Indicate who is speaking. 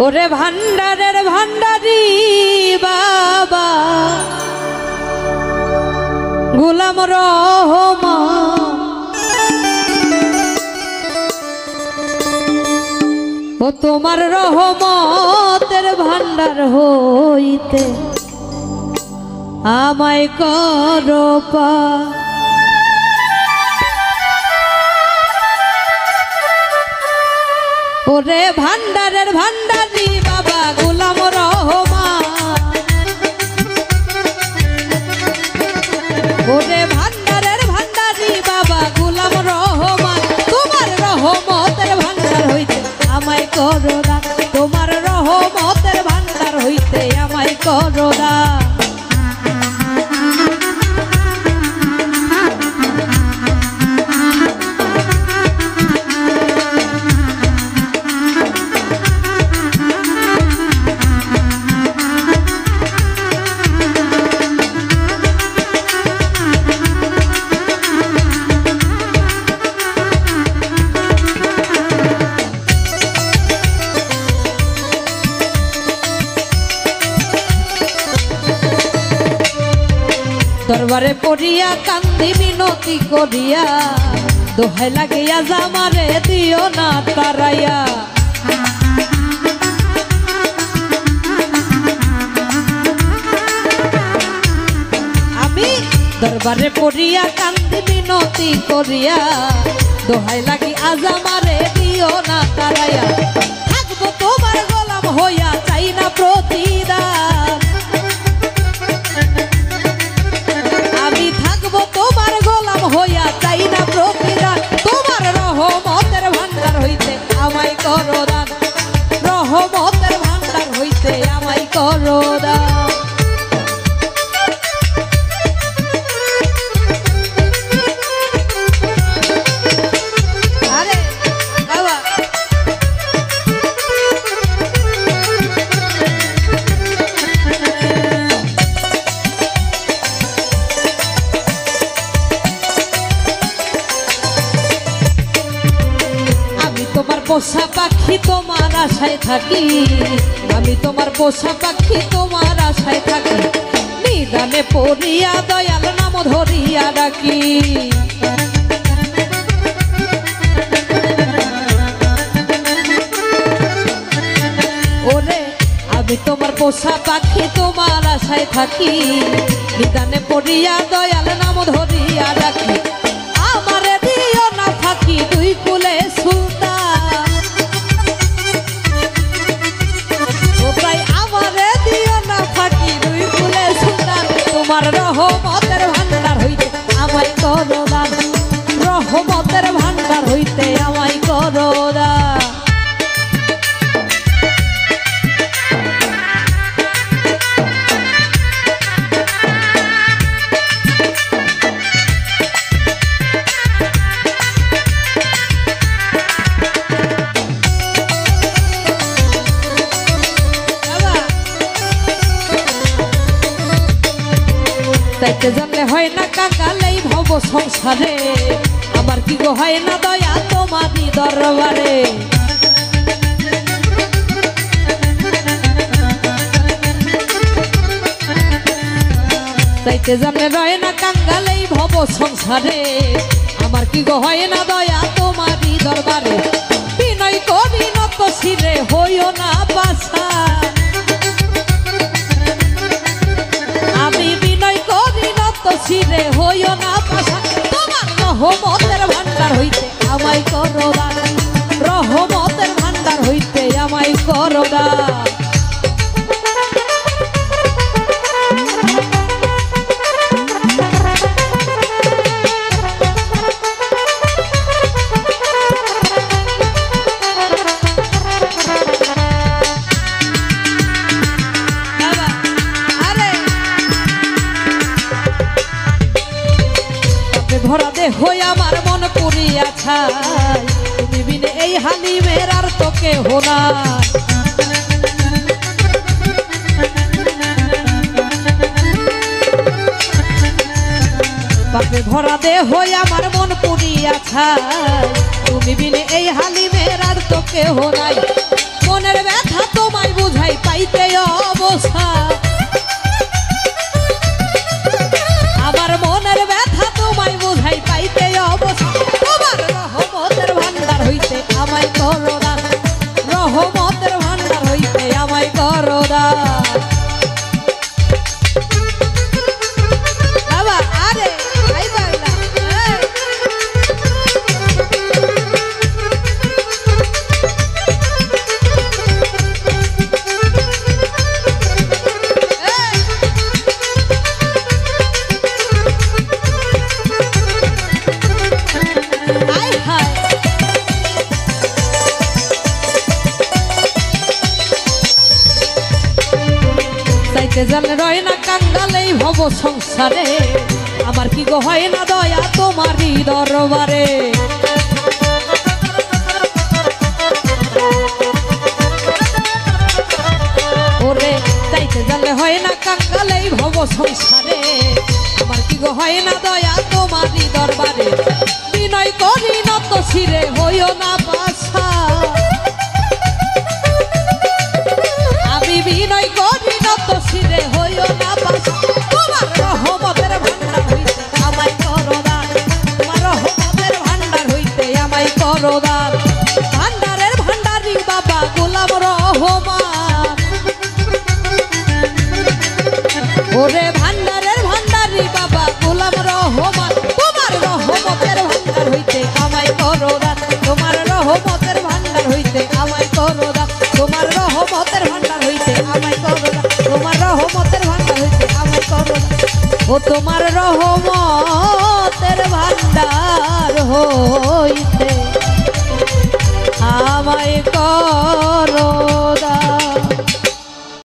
Speaker 1: ওরে ভান্ডারের ভান্ডারি বাবা গোলাম রহমান, ও তোমার রহমতের ভান্ডার হইতে আমায় করো পার। ওরে ভান্ডারের ভান্ডারি বাবা গোলাম রহমান, ওরে ভান্ডারের ভান্ডারি বাবা গোলাম রহমান, তোমার রহমতের ভান্ডার হইতে আমায় করো দান, তোমার রহমতের ভান্ডার হইতে আমায় করো দান। দরবারে পড়িয়া কান্দি মিনতি করিয়া, দোহাই লাগিয়া জামারে দিও না তারাইয়া। আমি দরবারে পড়িয়া কান্দি মিনতি করিয়া, দোহাই লাগি আজামারে দিও না তারাইয়া। থাকবো তোমার গোলাম হইয়া, চাই না প্রতিদান, তোমার গোলাম হইয়া চাই না প্রতিদান। তোমার রহমতের ভান্ডার হইতে আমায় করো দান, রহমতের ভান্ডার হইতে আমায় করো দান। আরে বাবা পোষা পাখি তোমার আশায় থাকি, আমি তোমার পোষা পাখি তোমার আশায় থাকি, নিদানে পড়িয়া দয়াল নাম ধরিয়া ডাকি। ওরে আমি তোমার পোষা পাখি তোমার আশায় থাকি, নিদানে পড়িয়া দয়াল নাম ধরিয়া ডাকি। আমারে দিও না ফাঁকি দুই কুলে সুলতান, তোমার রহমতের ভান্ডার হইতে আমায় করো দান, রহমতের ভান্ডার হইতে আমায় করো দান। তাইতে জানলে হয় না কাকালেই ভব সংসারে, আমার কি গো হয় না দয়া তোমারই দরবারে। তাইতে জানলে রয় না কাঙ্গালেই ভব সংসারে, আমার কি গো হয় না দয়া তোমারই দরবারে। বিনয় করি নত শিরে হইও না পাশা, আমি বিনয় করি নত শিরে হইও না পাশা। তোমার রহমতের ভান্ডার হইতে আমায় করো দান, রহমতের ভান্ডার হইতে আমায় করো দান। ভরা দেহ আমার মন পুরিয়া ছাই, তুমি বিনে এই হালিমের আর তো কেহ নাই। বাপে ভরা দেহ আমার মন পুরিয়া ছাই, তুমি বিনে এই হালিমের আর তো কেহ নাই। মনের ব্যথা তোমার চাইতে জানলে রয় না কাঙ্গালেই ভব সংসারে আমার কি গো হয় না দয়া তোমারই দরবারে ওরে চাইতে জানলে হয় না কাঙ্গালেই ভব সংসারে আমার কি গো হয় না দয়া তোমারই দরবারে বিনয় করি নত শিরে হইও না পাশা আমি বিনয় করি নত শিরে হইও না পাশা তোমার রহমতের ভান্ডার হইতে আমায় করো দান তোমার রহমতের ভান্ডার হইতে আমায় করো দান ভান্ডারের ভান্ডারি বাবা গোলাম রহমান ওরে ভান্ডারের ভান্ডারি বাবা গোলাম রহমান তোমার রহমতের ভান্ডার হইতে আমায় করো দান তোমার রহমতের ভান্ডার হইতে আমায় করো দান তোমার রহমতের ভান্ডার হইতে আমায় করো দান তোমার রহমতের ভান্ডার হইতে আমায় করো দান ও তোমার রহমতের ভান্ডার হইতে আমায় করো